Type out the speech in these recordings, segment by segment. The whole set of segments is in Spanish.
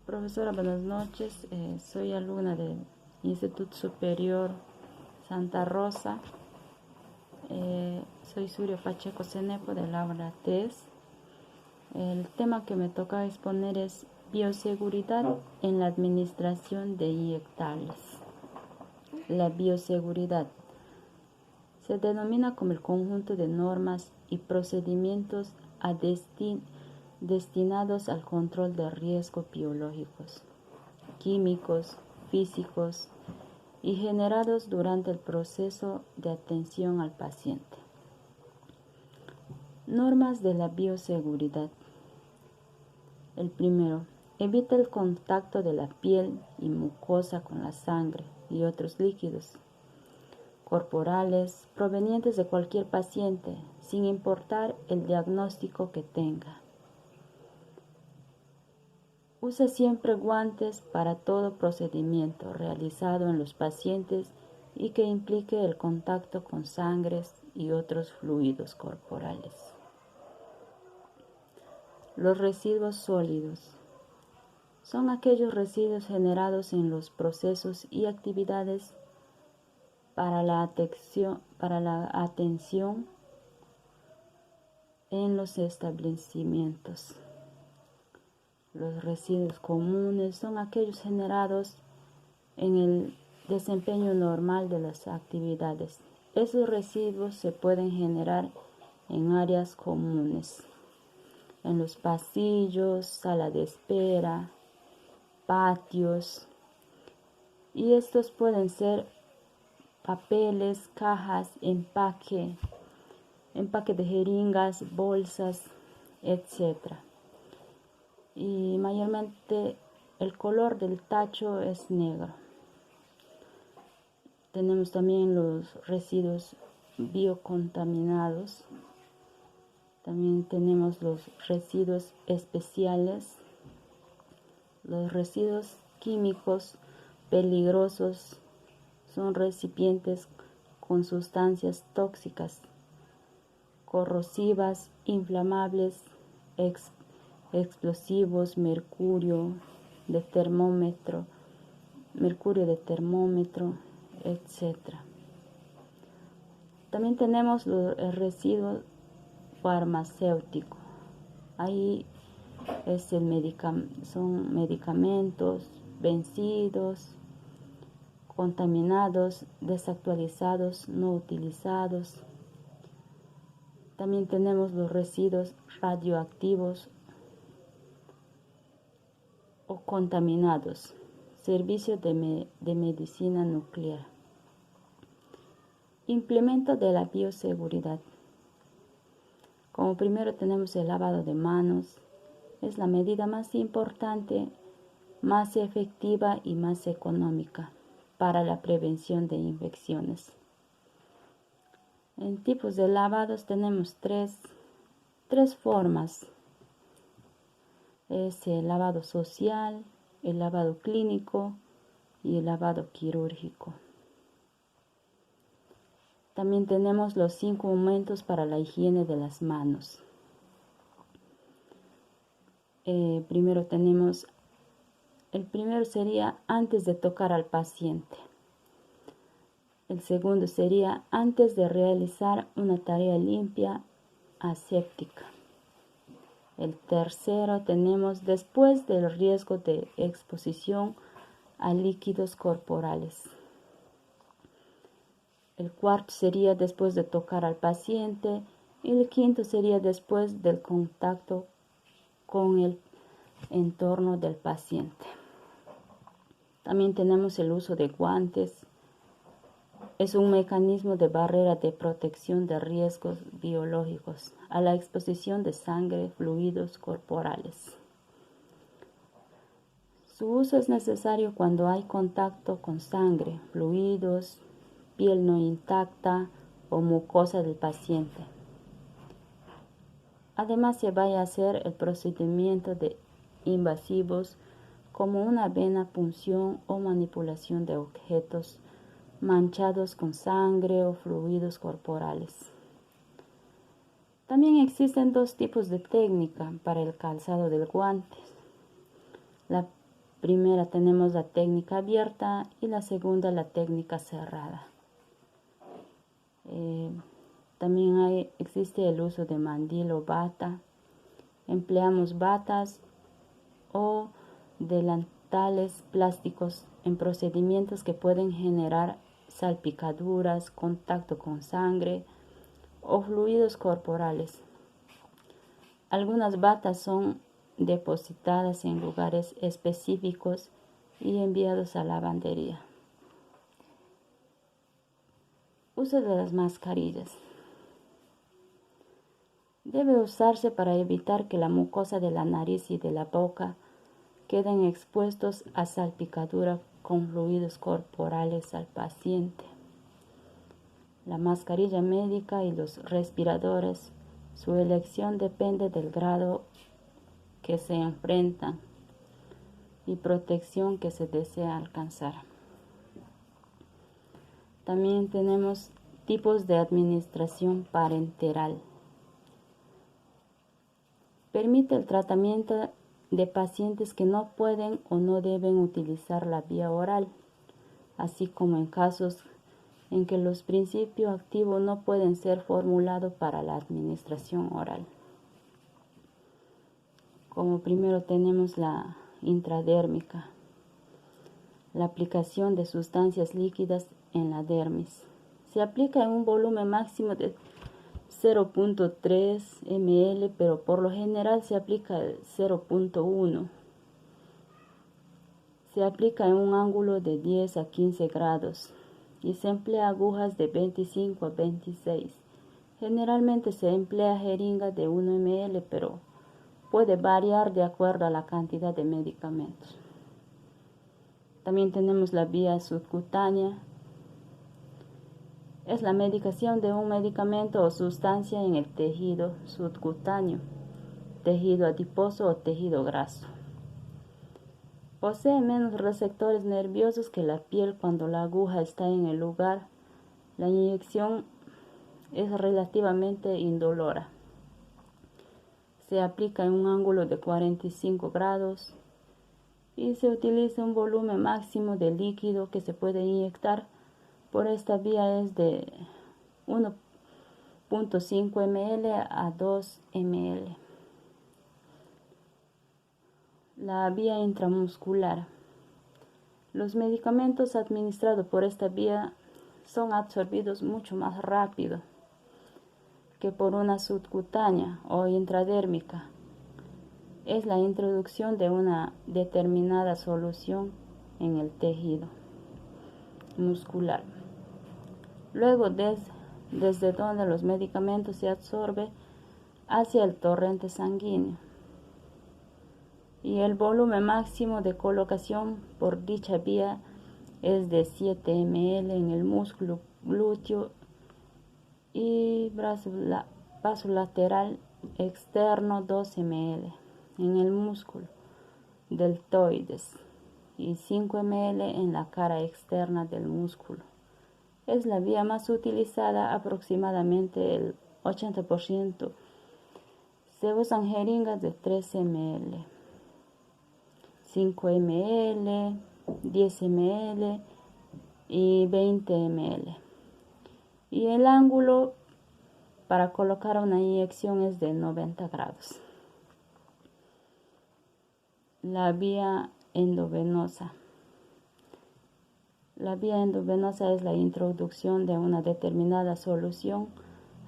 Profesora, buenas noches. Soy alumna del Instituto Superior Santa Rosa. Soy Surio Pacheco Cenepo del aula TES. El tema que me toca exponer es bioseguridad en la administración de inyectables. La bioseguridad se denomina como el conjunto de normas y procedimientos destinados al control de riesgos biológicos, químicos, físicos y generados durante el proceso de atención al paciente. Normas de la bioseguridad. El primero, evita el contacto de la piel y mucosa con la sangre y otros líquidos corporales provenientes de cualquier paciente, sin importar el diagnóstico que tenga. Usa siempre guantes para todo procedimiento realizado en los pacientes y que implique el contacto con sangres y otros fluidos corporales. Los residuos sólidos son aquellos residuos generados en los procesos y actividades para la atención en los establecimientos. Los residuos comunes son aquellos generados en el desempeño normal de las actividades. Esos residuos se pueden generar en áreas comunes, en los pasillos, sala de espera, patios, y estos pueden ser papeles, cajas, empaque de jeringas, bolsas, etc. Y mayormente el color del tacho es negro. Tenemos también los residuos biocontaminados. También tenemos los residuos especiales, los residuos químicos peligrosos. Son recipientes con sustancias tóxicas, corrosivas, inflamables, explosivos, mercurio de termómetro, etc. También tenemos el residuo farmacéutico. Ahí son medicamentos vencidos, contaminados, desactualizados, no utilizados. También tenemos los residuos radioactivos o contaminados, servicios de medicina nuclear. Implemento de la bioseguridad. Como primero tenemos el lavado de manos. Es la medida más importante, más efectiva y más económica para la prevención de infecciones. En tipos de lavados tenemos tres formas. Es el lavado social, el lavado clínico y el lavado quirúrgico. También tenemos los 5 momentos para la higiene de las manos. El primero sería antes de tocar al paciente. El segundo sería antes de realizar una tarea limpia, aséptica. El tercero tenemos después del riesgo de exposición a líquidos corporales. El cuarto sería después de tocar al paciente y el quinto sería después del contacto con el entorno del paciente. También tenemos el uso de guantes. Es un mecanismo de barrera de protección de riesgos biológicos a la exposición de sangre, fluidos corporales. Su uso es necesario cuando hay contacto con sangre, fluidos, piel no intacta o mucosa del paciente. Además, se va a hacer el procedimiento de invasivos como una vena punción o manipulación de objetos manchados con sangre o fluidos corporales. También existen 2 tipos de técnica para el calzado del guante. La primera tenemos la técnica abierta y la segunda la técnica cerrada. También existe el uso de mandil o bata. Empleamos batas o delantales plásticos en procedimientos que pueden generar salpicaduras, contacto con sangre o fluidos corporales. Algunas batas son depositadas en lugares específicos y enviados a lavandería. Uso de las mascarillas. Debe usarse para evitar que la mucosa de la nariz y de la boca queden expuestos a salpicadura con fluidos corporales al paciente. La mascarilla médica y los respiradores, su elección depende del grado que se enfrentan y protección que se desea alcanzar. También tenemos tipos de administración parenteral. Permite el tratamiento de pacientes que no pueden o no deben utilizar la vía oral, así como en casos en que los principios activos no pueden ser formulados para la administración oral. Como primero tenemos la intradérmica, la aplicación de sustancias líquidas en la dermis. Se aplica en un volumen máximo de 0.3 ml, pero por lo general se aplica 0.1. Se aplica en un ángulo de 10 a 15 grados y se emplea agujas de 25 a 26. Generalmente se emplea jeringa de 1 ml, pero puede variar de acuerdo a la cantidad de medicamentos. También tenemos la vía subcutánea. Es la medicación de un medicamento o sustancia en el tejido subcutáneo, tejido adiposo o tejido graso. Posee menos receptores nerviosos que la piel cuando la aguja está en el lugar. La inyección es relativamente indolora. Se aplica en un ángulo de 45 grados y se utiliza un volumen máximo de líquido que se puede inyectar por esta vía es de 1.5 ml a 2 ml. La vía intramuscular. Los medicamentos administrados por esta vía son absorbidos mucho más rápido que por una subcutánea o intradérmica. Es la introducción de una determinada solución en el tejido muscular. Luego, desde donde los medicamentos se absorben hacia el torrente sanguíneo. Y el volumen máximo de colocación por dicha vía es de 7 ml en el músculo glúteo y brazo lateral externo 2 ml en el músculo deltoides y 5 ml en la cara externa del músculo. Es la vía más utilizada, aproximadamente el 80%. Se usan jeringas de 3 ml, 5 ml, 10 ml y 20 ml. Y el ángulo para colocar una inyección es de 90 grados. La vía endovenosa. La vía endovenosa es la introducción de una determinada solución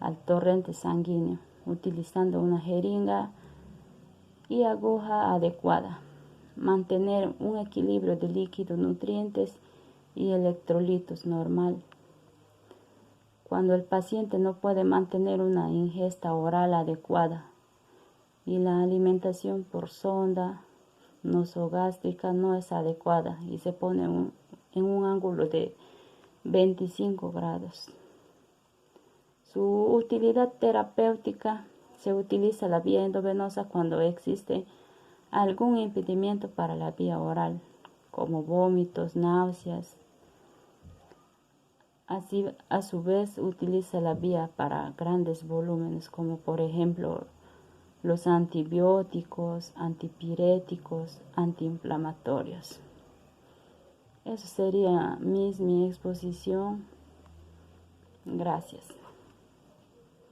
al torrente sanguíneo, utilizando una jeringa y aguja adecuada. Mantener un equilibrio de líquidos, nutrientes y electrolitos normal. Cuando el paciente no puede mantener una ingesta oral adecuada y la alimentación por sonda nasogástrica no es adecuada y se pone en un ángulo de 25 grados. Su utilidad terapéutica: se utiliza la vía endovenosa cuando existe algún impedimento para la vía oral, como vómitos, náuseas. Así, a su vez, utiliza la vía para grandes volúmenes, como por ejemplo los antibióticos, antipiréticos, antiinflamatorios. Eso sería mi exposición. Gracias.